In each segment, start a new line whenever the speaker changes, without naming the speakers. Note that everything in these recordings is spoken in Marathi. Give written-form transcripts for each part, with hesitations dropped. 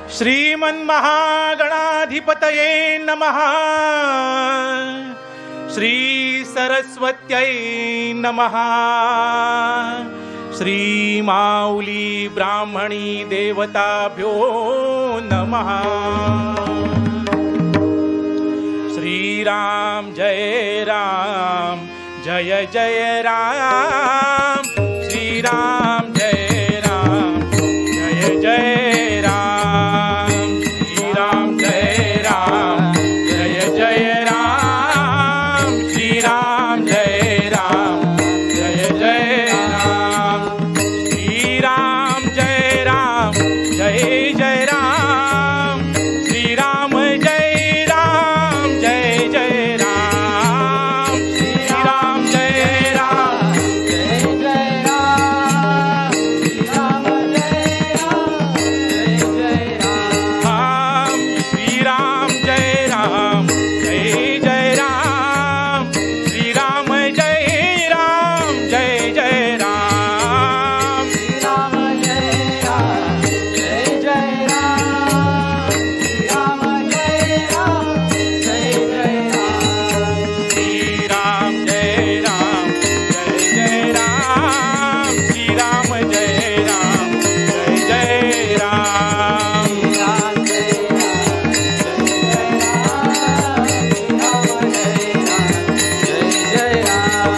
श्रीमन्महागणाधिपतये नमः। श्री सरस्वत्यै नमः। श्री माऊली ब्राह्मणी देवताभ्यो नमः। श्रीराम जय राम जय जय राम। श्रीराम जय राम जय जय राम। श्रीराम जय राम जय जय राम। श्रीराम जय राम जय जय राम। श्रीराम जय राम जय जय राम। श्रीराम जय राम जय जय राम। श्रीराम जय राम जय जय राम। श्रीराम जय राम जय जय राम। श्रीराम जय राम जय जय राम। श्रीराम जय राम जय जय राम। श्रीराम जय राम जय जय राम। श्रीराम जय राम जय जय राम। श्रीराम जय राम जय जय राम। श्रीराम जय राम जय जय राम।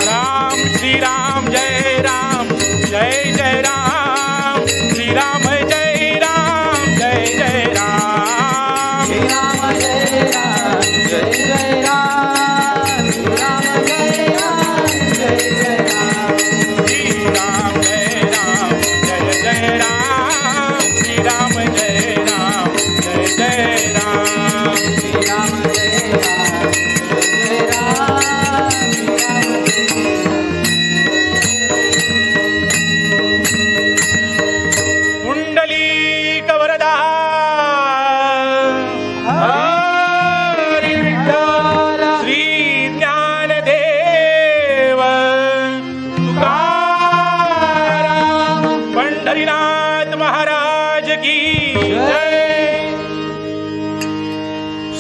राम श्रीराम जय राम जय जय राम। श्रीराम जय राम जय जय राम। श्रीराम जय राम जय जय राम। श्रीराम जय राम जय जय राम। श्रीराम जय राम जय जय राम। श्रीराम जय राम जय जय राम। श्रीराम जय राम जय राम। पुंडलीक वरदा हरी विठ्ठल। श्री ज्ञानदेव तुकाराम पंढरीनाथ महाराज की जय।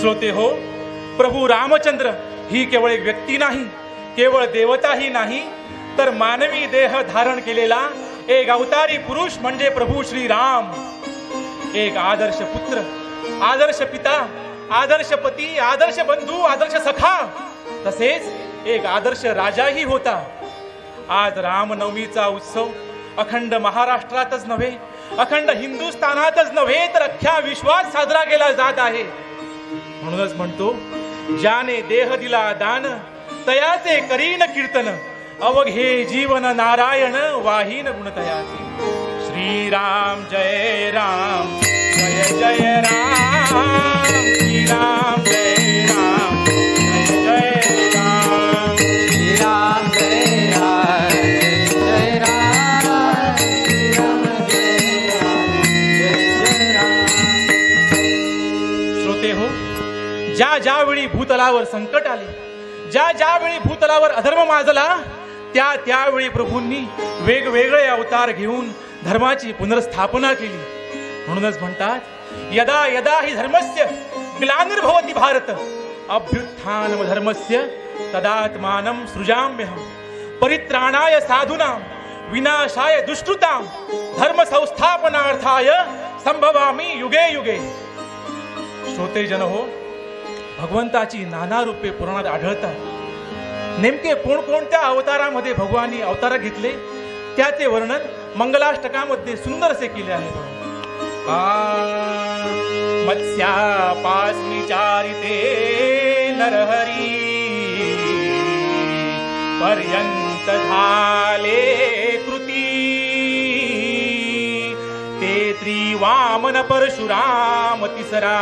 श्रोते हो, प्रभू रामचंद्र ही केवळ एक व्यक्ती नाही, केवळ देवताही नाही, तर मानवी देह धारण केलेला एक अवतारी पुरुष म्हणजे प्रभू श्री राम। एक आदर्श पुत्र, आदर्श पिता, आदर्श पती, आदर्श बंधू, आदर्श सखा, तसेच एक आदर्श राजाही होता। आज रामनवमीचा उत्सव अखंड महाराष्ट्रातच नव्हे, अखंड हिंदुस्थानातच नव्हे, तर अख्ख्या विश्वात साजरा केला जात आहे। म्हणूनच म्हणतो, ज्याने देह दिला दान, तयाचे करीन कीर्तन, अवघे जीवन नारायण वाहीन गुणतयाचे। श्रीराम जय राम जय जय राम। श्रीराम जय राम जय जय राम। श्रीराम जय राम जय राम। श्रीराम जय राम जय जय राम। श्रोते हो, ज्या ज्यावेळी भूतलावर संकट आले, ज्या ज्यावेळी भूतलावर अधर्म माजला, त्यावेळी प्रभूंनी वेगवेगळे अवतार घेऊन धर्माची पुनर्स्थापना केली। म्हणूनच म्हणतात, यदा यदा हि धर्मस्य ग्लानिर्भवति भारत अभ्युत्थानम धर्मस्य तदात्मानं सृजाम्यहम्। परित्राणाय साधूनां विनाशाय दुष्कृतां धर्म संस्थापनार्थाय संभवामि युगे युगे। श्रोते जन हो, भगवंताची नाना रूपे पुराणात आढळतात। नेमके कोणकोणत्या अवतारामध्ये भगवानी अवतार घेतले, त्याचे वर्णन मंगलाष्टकामध्ये सुंदरसे केले आहे। मत्स्यापास्मि चारिते नरहरी पर्यंत झाले कृती। ते त्रिवामन परशुराम तिसरा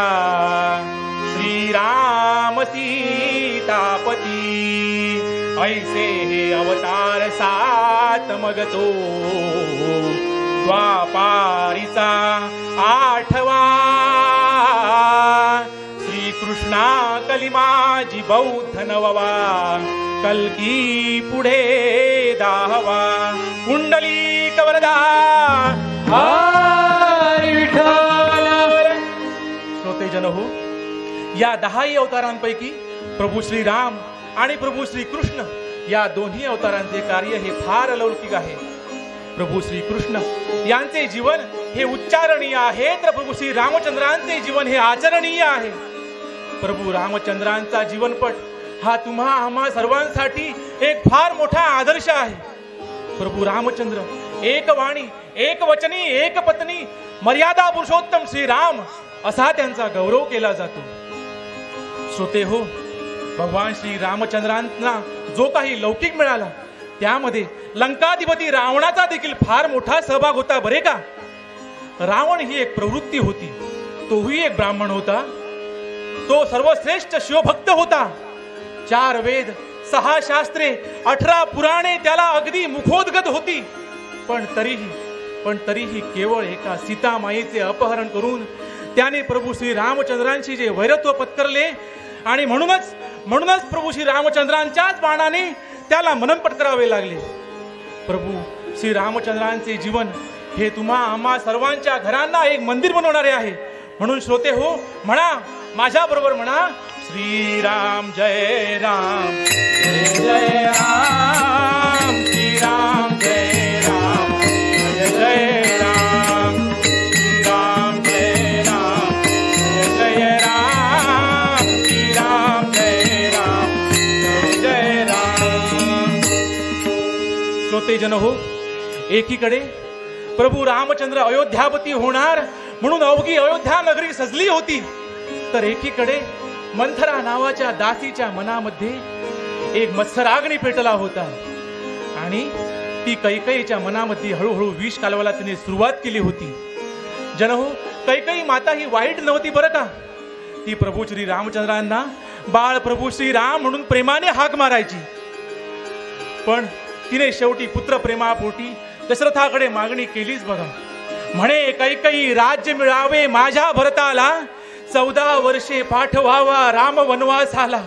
श्रीराम सीतापती। ऐसे हे अवतार सात मगतो द्वापारीचा आठवा। श्रीकृष्णा कलिमाजी बौद्ध नववा, कल्की पुढे दाहवा। पुंडलीक वरदा हरी विठ्ठल या 10 अवतारांपैकी प्रभू श्रीराम आणि प्रभू श्रीकृष्ण या दोन्ही अवतारांचे कार्य हे फार अलौकिक आहे. प्रभू श्रीकृष्ण यांचे जीवन हे उच्चारणीय आहे, तर प्रभू श्री रामचंद्रांचे जीवन हे आचरणीय आहे. प्रभू रामचंद्रांचा जीवनपट हा तुम्हा आम्हा सर्वांसाठी एक फार मोठा आदर्श आहे. प्रभू रामचंद्र एक वाणी, एक वचनी, एक पत्नी, मर्यादा पुरुषोत्तम श्रीराम असा त्यांचा गौरव केला जातो. श्रोते हो, भगवान श्री रामचंद्रांना जो काही लौकिक मिळाला त्यामध्ये लंकाधिपती रावणाचा देखील फार मोठा सहभाग होता बरे का. रावण ही एक प्रवृत्ती होती, तोही एक ब्राह्मण होता. तो सर्वश्रेष्ठ शिवभक्त होता. 4 वेद, 6 शास्त्रे, 18 पुराणे त्याला अगदी मुखोद्गत होती. पण तरीही केवळ एका सीतामाईचे अपहरण करून त्याने प्रभू श्री रामचंद्रांशी जे वैरत्व पत्करले आणि म्हणूनच प्रभू श्री रामचंद्रांच्याच बाणाने त्याला मनन पत्करावे लागले. प्रभू श्री रामचंद्रांचे जीवन हे तुम्हा आम्हा सर्वांच्या घरांना एक मंदिर बनवणारे आहे. म्हणून श्रोते हो, म्हणा माझ्या बरोबर म्हणा, श्रीराम जय राम, जय जय राम, श्रीराम जय राम, जय जय राम, श्रीराम जय राम, जय जय राम, श्रीराम जय राम, जय जय राम. श्रोते जन हो, एकीकडे प्रभू रामचंद्र अयोध्यापती होणार म्हणून अवघी अयोध्या नगरी सजली होती, तर एकीकडे मंथरा नावाच्या दासीच्या मनामध्ये एक मत्सराग्नी पेटला होता आणि ती कैकेयीच्या मनामध्ये हळूहळू विष कालवायला तिने सुरुवात केली होती. जनहो, कैकेयी माता ही वाईट नव्हती बरं का. ती प्रभू श्री रामचंद्रांना बाळ प्रभू श्रीराम म्हणून प्रेमाने हाक मारायची. पण तिने शेवटी पुत्र प्रेमापोटी दशरथाकडे मागणी केलीच बघा. म्हणे, कैकेयी राज्य मिळावे माझ्या भरताला, 14 वर्षे पाठवावा राम वनवासाला.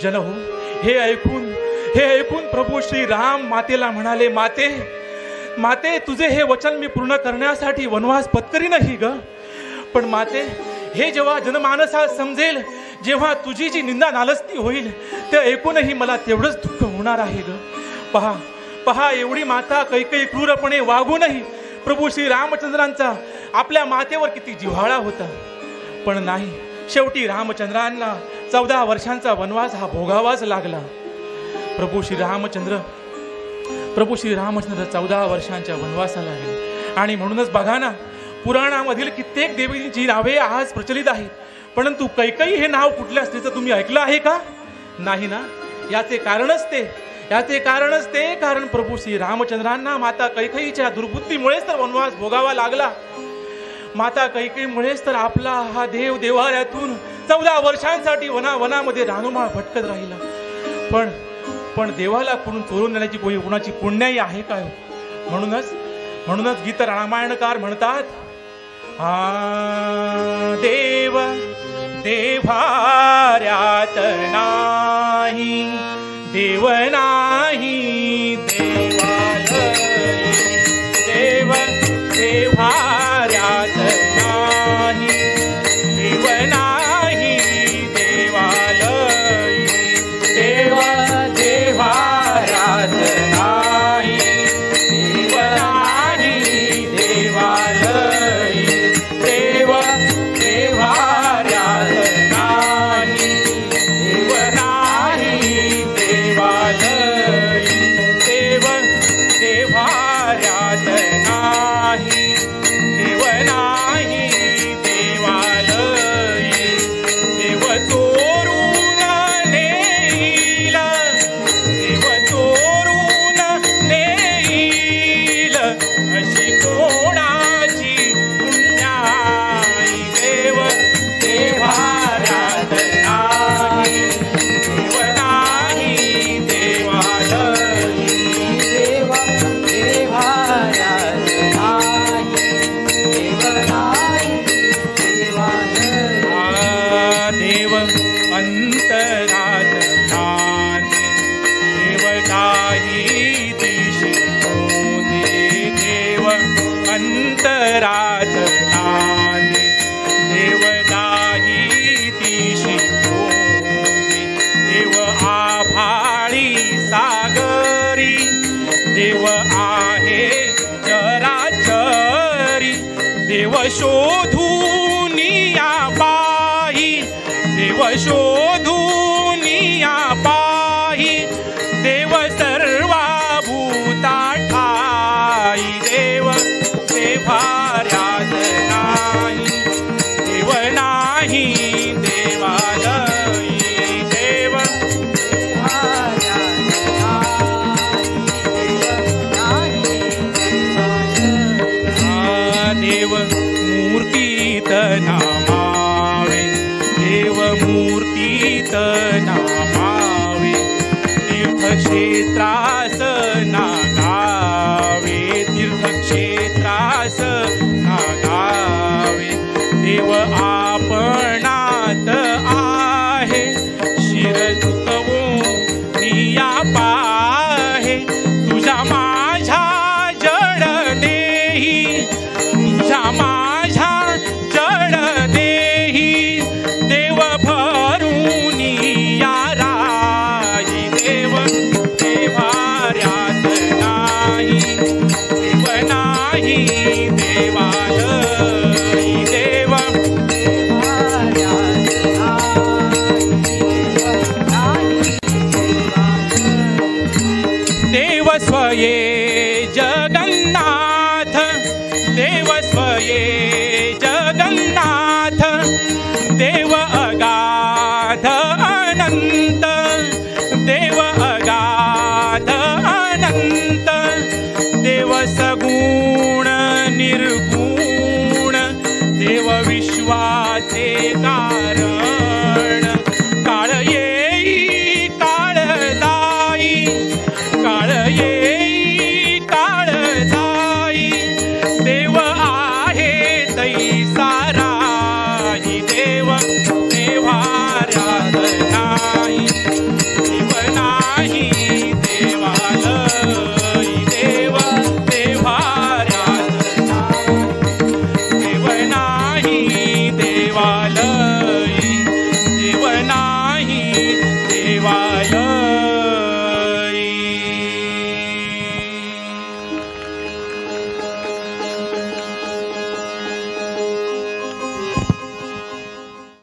जनहो, हे ऐकून प्रभू श्री राम मातेला म्हणाले, माते तुझे हे वचन मी पूर्ण करण्यासाठी वनवास पत्करी नाही ग. पण माते, हे जेव्हा जनमानसात समजेल, जेव्हा तुझी जी निंदा नालस्ती होईल, ते ऐकूनही मला तेवढंच दुःख होणार आहे ग. पहा एवढी माता कैकेयी क्रूरपणे वागूनही प्रभू श्री रामचंद्रांचा आपल्या मातेवर किती जिव्हाळा होता. पण नाही, शेवटी रामचंद्रांना 14 वर्षांचा वनवास हा भोगावाच लागला. प्रभू श्री रामचंद्र 14 वर्षांच्या वनवासाला गेले. आणि म्हणूनच बघा ना, पुराणामधील कित्येक देवींची नावे आज प्रचलित आहेत, परंतु कैकेयी हे नाव कुठल्या स्त्रीचं तुम्ही ऐकलं आहे का? नाही ना. याचे कारणच ते कारण प्रभू श्री रामचंद्रांना माता कैकेयीच्या दुर्बुद्धीमुळेच तर वनवास भोगावा लागला. माता कैकेयीमुळेच तर आपला हा देव देव्हाऱ्यातून 14 वर्षांसाठी वनामध्ये रानुमाळ भटकत राहिला. पण देवाला कोण चोरून नेण्याची कोणाची पुण्याई आहे काय? म्हणूनच गीत रामायणकार म्हणतात, देव देव्हाऱ्यात नाही, देव नाही देवालय, देव देव्हाऱ्यात नाही, देव नाही देवालय, देव देव्हाऱ्यात नाही, देव नाही देवालय, देव देव्हाऱ्यात नाही, देव नाही देवालय. देव शोधूनिया पाही, देव शोधूनिया पाही, देव सर्वा भूता ठाई, देव देवार्यात नाही, देव नाही देवालयी, देव देव मूर्तीत नामावे, देव मूर्तीत नामावे, तीर्थक्षेत्रास नागावे, तीर्थक्षेत्रास नागावे, देव आपणात आहे, शिर झुकवून निया पाहे, तुझ्या माझ्या जड देही, तुझ्या माझ्या जड देही, देव भरून या राही, देव देवार्यात नाही, देव नाही देवालयी, देव देव स्वये जगन्नाथ, देव स्वये जगन्नाथ, देव अगाध अनंत, देव अगाध अनंत, देव सगुण निर्गुण, देव विश्वाचे कारण,